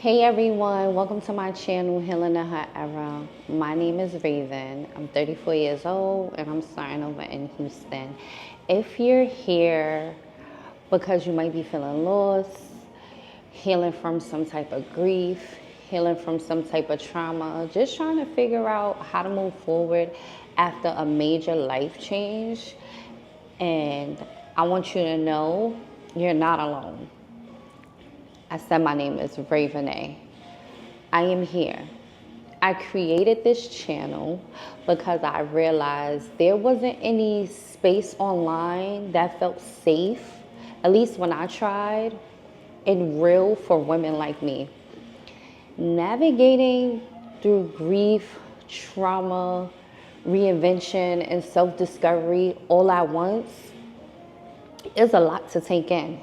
Hey everyone, welcome to my channel, Healing in Her Era. My name is Raven. I'm 34 years old and I'm starting over in Houston. If you're here because you might be feeling lost, healing from some type of grief, healing from some type of trauma, just trying to figure out how to move forward after a major life change, and I want you to know you're not alone. I said my name is Raven A. I am here. I created this channel because I realized there wasn't any space online that felt safe, at least when I tried, and real for women like me. Navigating through grief, trauma, reinvention, and self-discovery all at once is a lot to take in.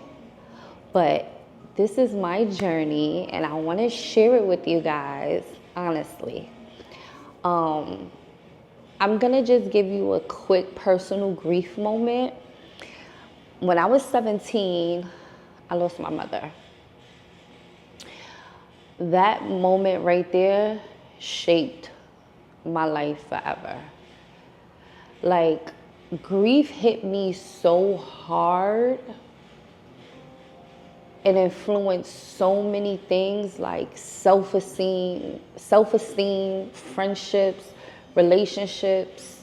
But this is my journey and I want to share it with you guys, honestly. I'm going to just give you a quick personal grief moment. When I was 17, I lost my mother. That moment right there shaped my life forever. Like, grief hit me so hard and influenced so many things like self-esteem, friendships, relationships,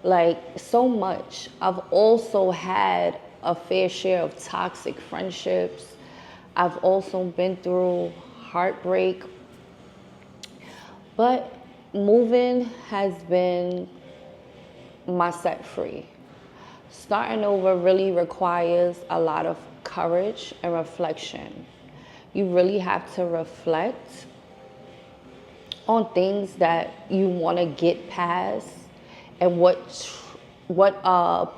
like so much. I've also had a fair share of toxic friendships. I've also been through heartbreak. But moving has been my set free. Starting over really requires a lot of courage and reflection. You really have to reflect on things that you want to get past and what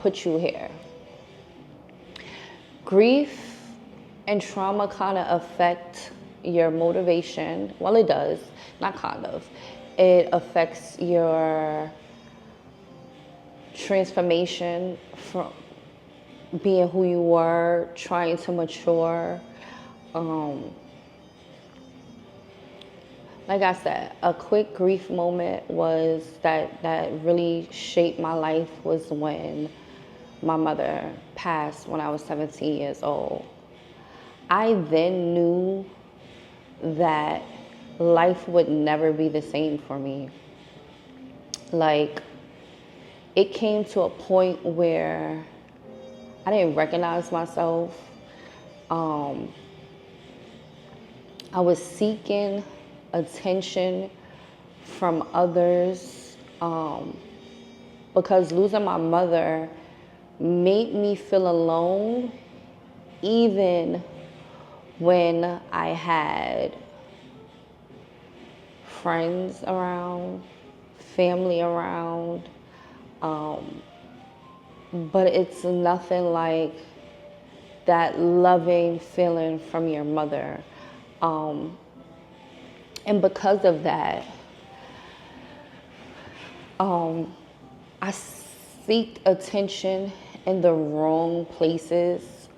put you here. Grief and trauma kind of affect your motivation. Well, it does, not kind of. It affects your transformation from being who you were, trying to mature. Like I said, a quick grief moment was that really shaped my life was when my mother passed when I was 17 years old. I then knew that life would never be the same for me. Like, it came to a point where I didn't recognize myself. I was seeking attention from others because losing my mother made me feel alone, even when I had friends around, family around. But it's nothing like that loving feeling from your mother. And because of that, I seek attention in the wrong places,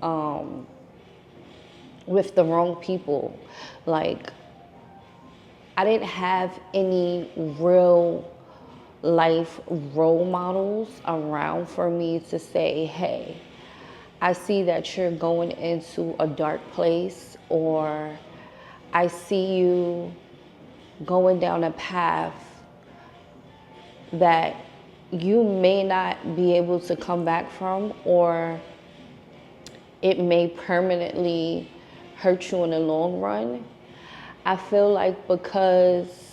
with the wrong people. Like, I didn't have any real life role models around for me to say, hey, I see that you're going into a dark place, or I see you going down a path that you may not be able to come back from, or it may permanently hurt you in the long run. I feel like because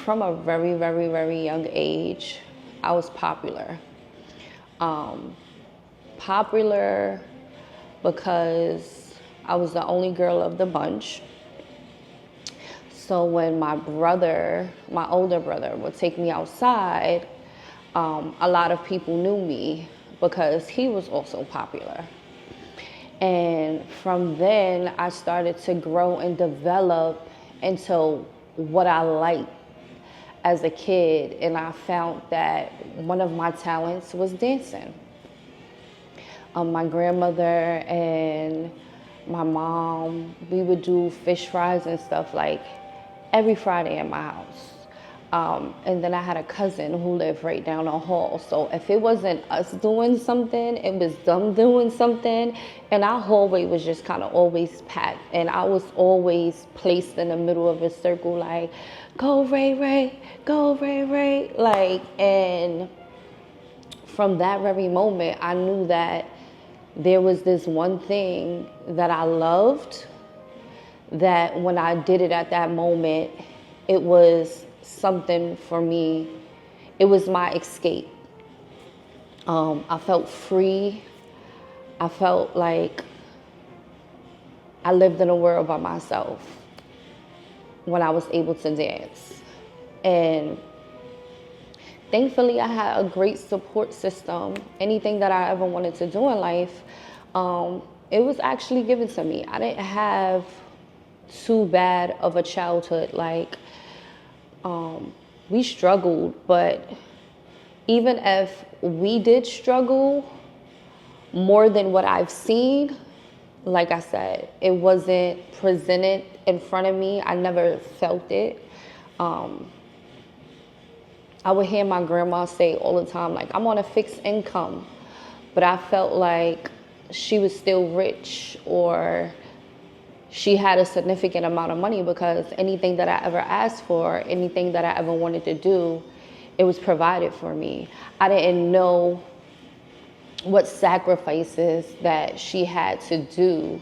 from a very, very, very young age, I was popular. Popular because I was the only girl of the bunch. So when my older brother would take me outside, a lot of people knew me because he was also popular. And from then, I started to grow and develop into what I liked as a kid, and I found that one of my talents was dancing. My grandmother and my mom, we would do fish fries and stuff like every Friday at my house. And then I had a cousin who lived right down the hall. So if it wasn't us doing something, it was them doing something. And our hallway was just kind of always packed. And I was always placed in the middle of a circle like, go Ray Ray, go Ray Ray. Like, and from that very moment, I knew that there was this one thing that I loved, that when I did it at that moment, it was something for me. It was my escape. I felt free. I felt like I lived in a world by myself when I was able to dance. And thankfully, I had a great support system. Anything that I ever wanted to do in life, it was actually given to me. I didn't have too bad of a childhood. Like, we struggled, but even if we did struggle more than what I've seen, like I said, it wasn't presented in front of me. I never felt it. I would hear my grandma say all the time, like, I'm on a fixed income, but I felt like she was still rich, or she had a significant amount of money, because anything that I ever asked for, anything that I ever wanted to do, it was provided for me. I didn't know what sacrifices that she had to do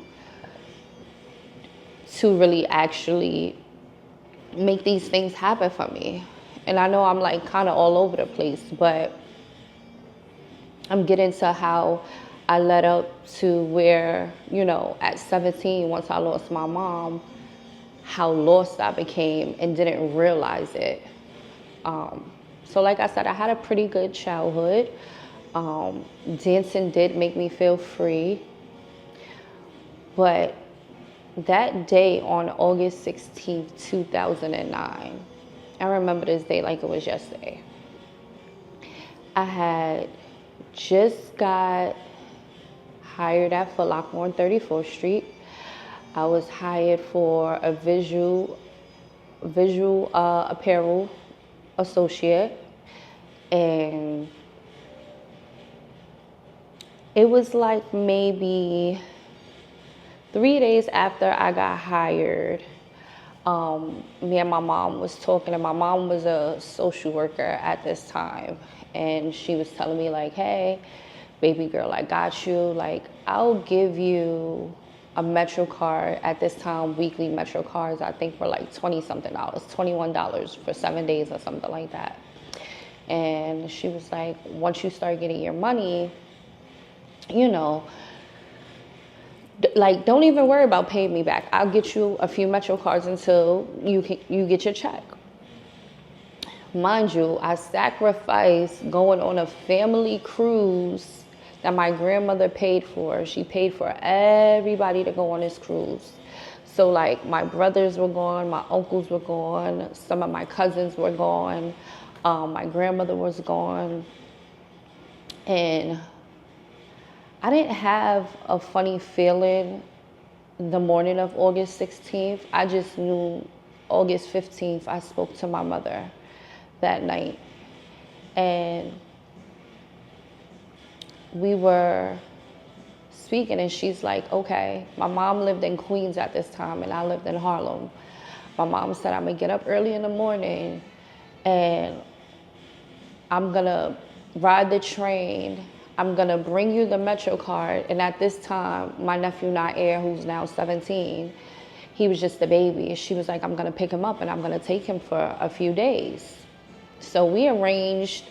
to really actually make these things happen for me. And I know I'm like kind of all over the place, but I'm getting to how I led up to where, you know, at 17, once I lost my mom, how lost I became and didn't realize it. So like I said, I had a pretty good childhood. Dancing did make me feel free. But that day on August 16th, 2009, I remember this day like it was yesterday. I had just got hired at Foot Locker on 34th Street. I was hired for a visual apparel associate, and it was like maybe 3 days after I got hired. Me and my mom was talking, and my mom was a social worker at this time, and she was telling me like, hey, baby girl, I got you. Like, I'll give you a Metro card. At this time, weekly Metro cards, I think, were like $20-something, $21 for 7 days or something like that. And she was like, once you start getting your money, you know, like, don't even worry about paying me back. I'll get you a few Metro cards until you get your check. Mind you, I sacrificed going on a family cruise that my grandmother paid for. She paid for everybody to go on this cruise. So like, my brothers were gone, my uncles were gone, some of my cousins were gone, my grandmother was gone. And I didn't have a funny feeling the morning of August 16th. I just knew August 15th, I spoke to my mother that night. And we were speaking, and she's like, okay, my mom lived in Queens at this time, and I lived in Harlem. My mom said, I'm gonna get up early in the morning, and I'm gonna ride the train. I'm gonna bring you the Metro card. And at this time, my nephew Nair, who's now 17, he was just a baby. She was like, I'm gonna pick him up and I'm gonna take him for a few days. So we arranged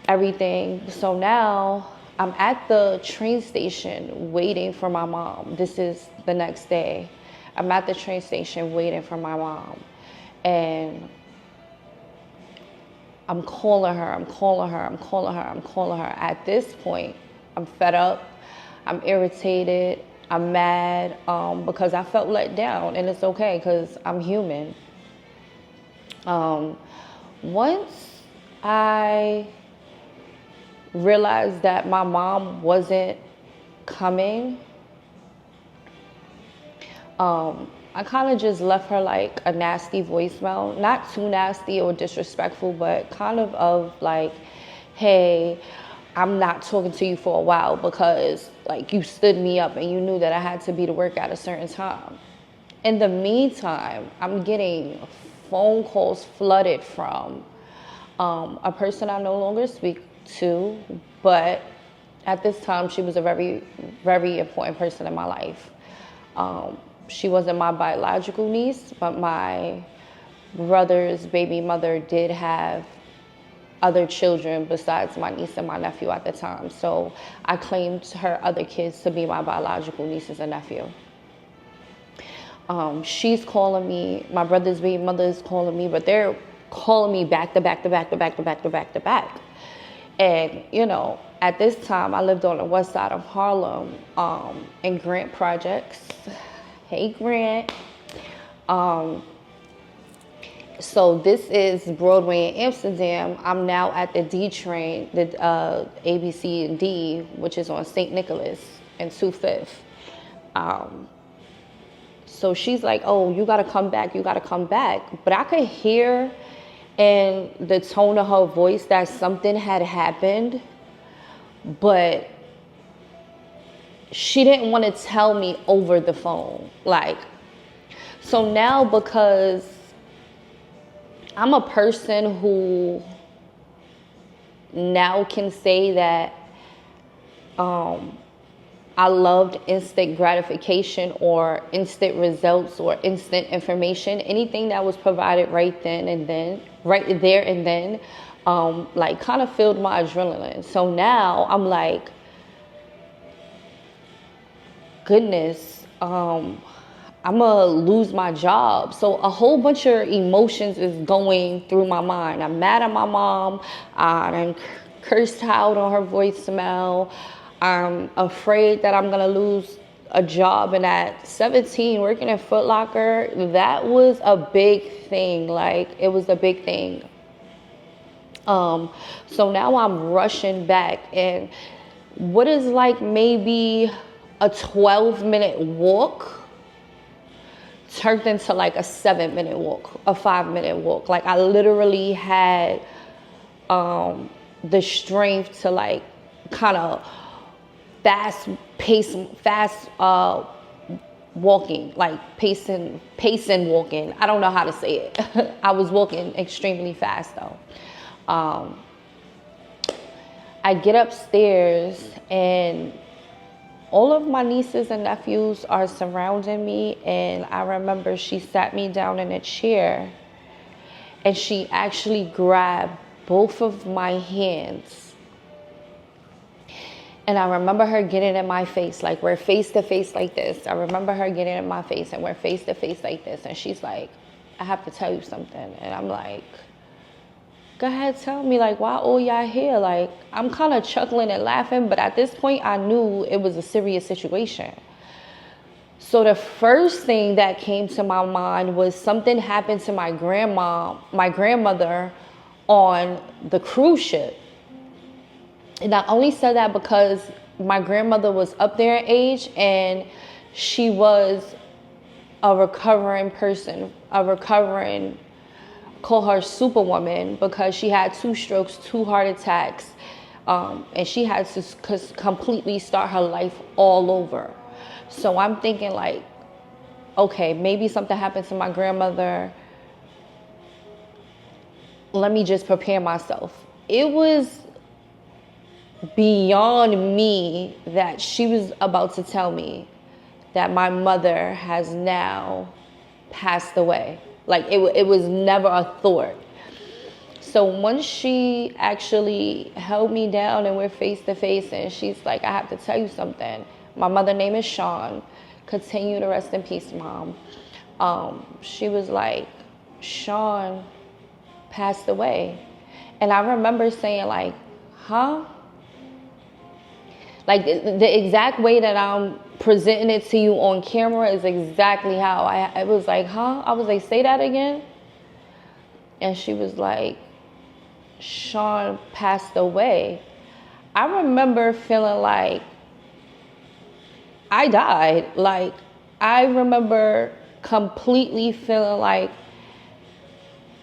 everything. So now I'm at the train station waiting for my mom. This is the next day. I'm at the train station waiting for my mom. And I'm calling her. At this point, I'm fed up, I'm irritated, I'm mad, because I felt let down, and it's okay, because I'm human. Once I realized that my mom wasn't coming, I kind of just left her like a nasty voicemail, not too nasty or disrespectful, but kind of like, hey, I'm not talking to you for a while because like you stood me up and you knew that I had to be to work at a certain time. In the meantime, I'm getting phone calls flooded from a person I no longer speak to, but at this time she was a very, very important person in my life. She wasn't my biological niece, but my brother's baby mother did have other children besides my niece and my nephew at the time. So I claimed her other kids to be my biological nieces and nephew. She's calling me, my brother's baby mother is calling me, but they're calling me back to back to back to back to back to back to back. And, you know, at this time I lived on the west side of Harlem, in Grant Projects. Hey, Grant. So this is Broadway in Amsterdam. I'm now at the D train, the ABC and D, which is on St. Nicholas and 2/5. So she's like, oh, you gotta come back, you gotta come back. But I could hear in the tone of her voice that something had happened, but she didn't want to tell me over the phone. Like, so now because I'm a person who now can say that I loved instant gratification or instant results or instant information. Anything that was provided right then and then, right there and then, like kind of filled my adrenaline. So now I'm like, goodness, I'm gonna lose my job. So a whole bunch of emotions is going through my mind. I'm mad at my mom. I cursed out on her voicemail. I'm afraid that I'm gonna lose a job. And at 17, working at Foot Locker, that was a big thing. Like, it was a big thing. So now I'm rushing back, and what is like maybe a 12-minute walk turned into like a 7-minute walk, a 5-minute walk. Like, I literally had the strength to like kind of fast walking, like pacing walking. I don't know how to say it. I was walking extremely fast though. I get upstairs and all of my nieces and nephews are surrounding me, and I remember she sat me down in a chair and she actually grabbed both of my hands. And I remember her getting in my face, like we're face to face like this. I remember her getting in my face and we're face to face like this. And she's like, I have to tell you something. And I'm like, go ahead, tell me, like, why all y'all here? Like, I'm kind of chuckling and laughing, but at this point, I knew it was a serious situation. So the first thing that came to my mind was something happened to my grandmother on the cruise ship. And I only said that because my grandmother was up there in age and she was a recovering person, call her superwoman, because she had 2 strokes, 2 heart attacks, and she had to completely start her life all over. So I'm thinking like, okay, maybe something happened to my grandmother. Let me just prepare myself. It was beyond me that she was about to tell me that my mother has now passed away. Like, it was never a thought. So once she actually held me down and we're face to face and she's like, I have to tell you something. My mother's name is Sean. Continue to rest in peace, Mom. She was like, Sean passed away. And I remember saying like, huh? Like, the exact way that I'm presenting it to you on camera is exactly how I was like, huh? I was like, say that again? And she was like, Sean passed away. I remember feeling like I died. Like, I remember completely feeling like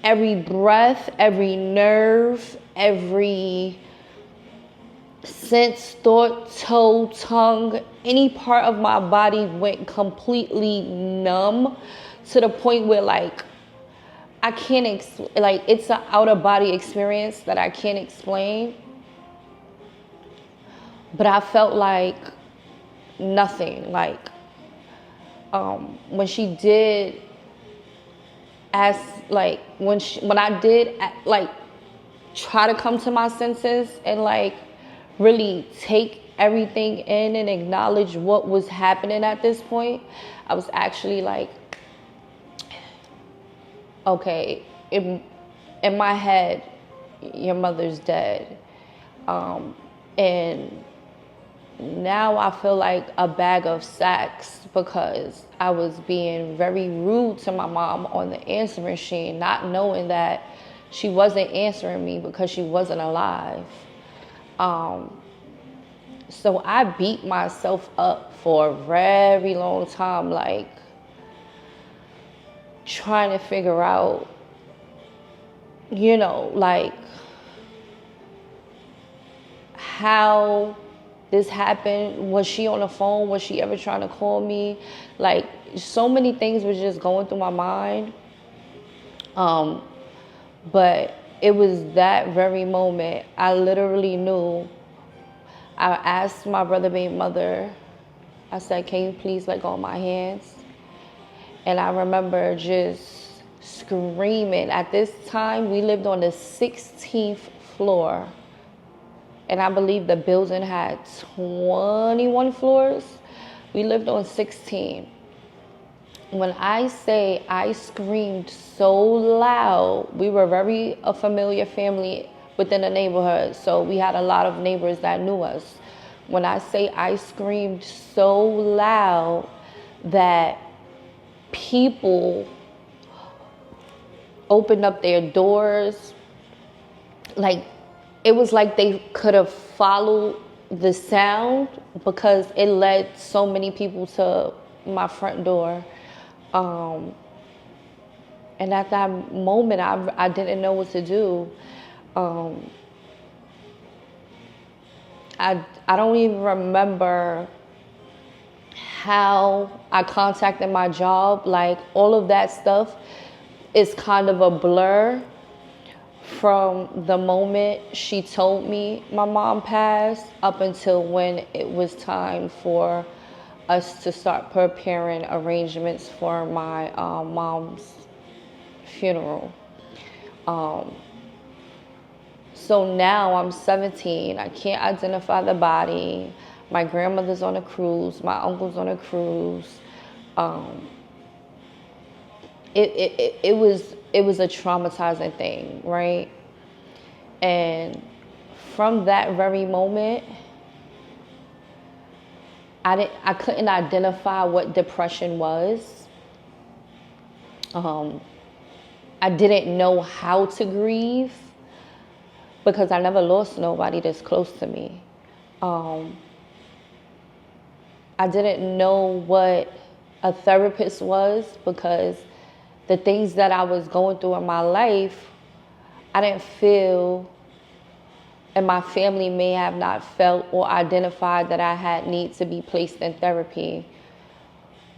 every breath, every nerve, every sense, thought, toe, tongue, any part of my body went completely numb to the point where like I can't like it's an out of body experience that I can't explain. But I felt like nothing. Like when she did ask, like when I did like try to come to my senses and like really take everything in and acknowledge what was happening at this point, I was actually like, okay, in my head, your mother's dead. And now I feel like a bag of sacks because I was being very rude to my mom on the answering machine, not knowing that she wasn't answering me because she wasn't alive. So I beat myself up for a very long time, like trying to figure out, like how this happened. Was she on the phone? Was she ever trying to call me? Like so many things were just going through my mind. But it was that very moment I literally knew. I asked my brother being mother, I said, can you please let go of my hands? And I remember just screaming. At this time, we lived on the 16th floor. And I believe the building had 21 floors. We lived on 16. When I say I screamed so loud, we were a familiar family within the neighborhood. So we had a lot of neighbors that knew us. When I say I screamed so loud that people opened up their doors, like it was like they could have followed the sound because it led so many people to my front door. And at that moment, I didn't know what to do. I don't even remember how I contacted my job. Like all of that stuff is kind of a blur from the moment she told me my mom passed up until when it was time for us to start preparing arrangements for my mom's funeral. So now I'm 17. I can't identify the body. My grandmother's on a cruise. My uncle's on a cruise. It was a traumatizing thing, right? And from that very moment, I couldn't identify what depression was. I didn't know how to grieve because I never lost nobody that's close to me. I didn't know what a therapist was because the things that I was going through in my life, I didn't feel, and my family may have not felt or identified that I had need to be placed in therapy.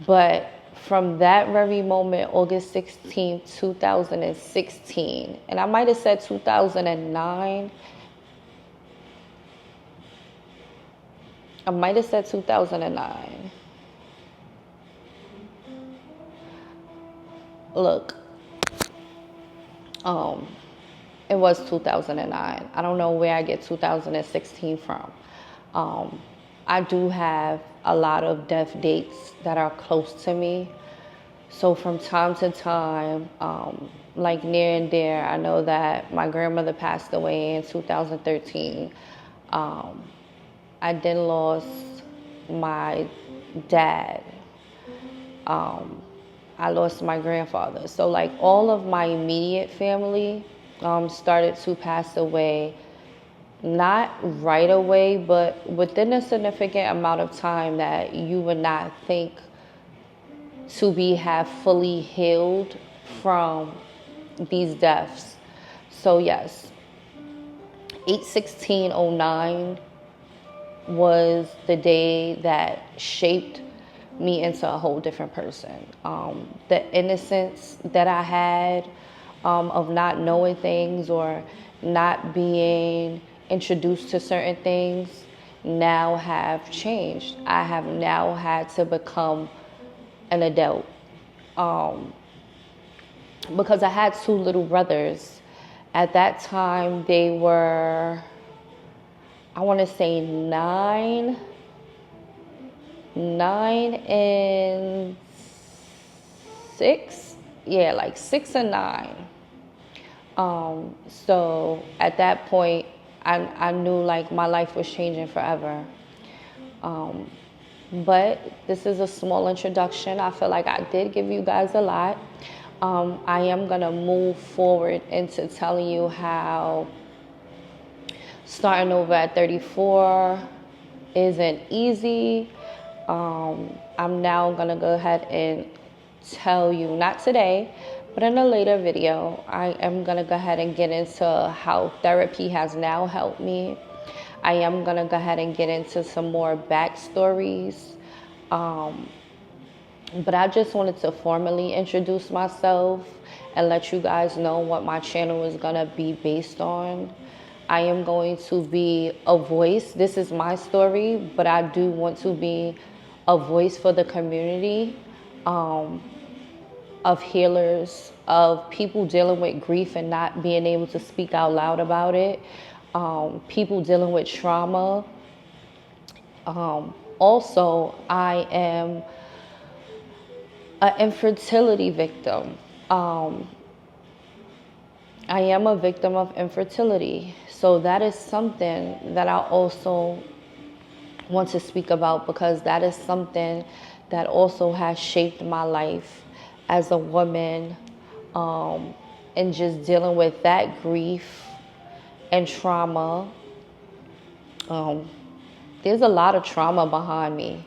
But from that very moment, August 16th, 2016, and I might have said 2009. I might have said 2009. Look, it was 2009. I don't know where I get 2016 from. I do have a lot of death dates that are close to me. So from time to time, like near and dear, I know that my grandmother passed away in 2013. I then lost my dad. I lost my grandfather. So like all of my immediate family started to pass away, not right away, but within a significant amount of time that you would not think to have fully healed from these deaths. So yes, 8/16/09 was the day that shaped me into a whole different person. The innocence that I had of not knowing things or not being introduced to certain things now have changed. I have now had to become an adult because I had two little brothers. At that time, they were, I want to say 9 and 6. Yeah, like 6 and 9. So at that point, I knew like my life was changing forever. But this is a small introduction. I feel like I did give you guys a lot. I am going to move forward into telling you how starting over at 34 isn't easy. I'm now going to go ahead and tell you, not today, but in a later video, I am going to go ahead and get into how therapy has now helped me. I am going to go ahead and get into some more backstories. But I just wanted to formally introduce myself and let you guys know what my channel is going to be based on. I am going to be a voice. This is my story, but I do want to be a voice for the community of healers, of people dealing with grief and not being able to speak out loud about it, people dealing with trauma. Also, I am an infertility victim. I am a victim of infertility. So that is something that I also want to speak about, because that is something that also has shaped my life as a woman, and just dealing with that grief and trauma. There's a lot of trauma behind me.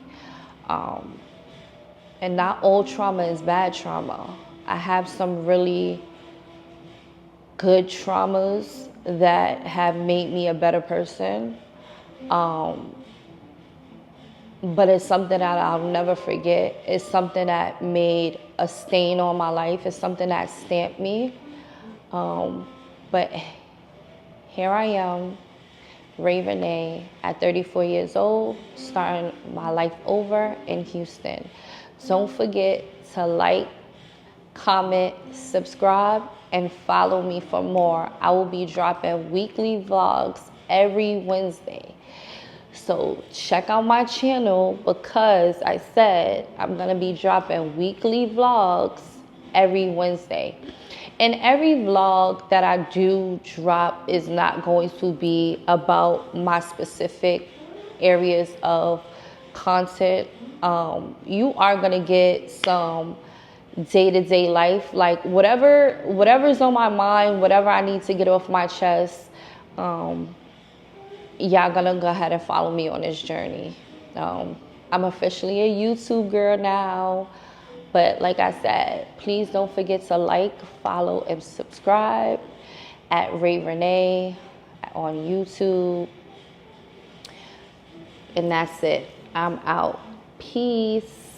And not all trauma is bad trauma. I have some really good traumas that have made me a better person. But it's something that I'll never forget. It's something that made a stain on my life. It's something that stamped me. But here I am, Ray Renee, at 34 years old, starting my life over in Houston. Don't forget to like, comment, subscribe, and follow me for more. I will be dropping weekly vlogs every Wednesday. So check out my channel, because I said I'm going to be dropping weekly vlogs every Wednesday. And every vlog that I do drop is not going to be about my specific areas of content. You are going to get some day-to-day life, like whatever's on my mind, whatever I need to get off my chest. Y'all gonna go ahead and follow me on this journey. I'm officially a YouTube girl now, but like I said, please don't forget to like, follow, and subscribe at Ray Renee on YouTube. And that's it. I'm out. Peace.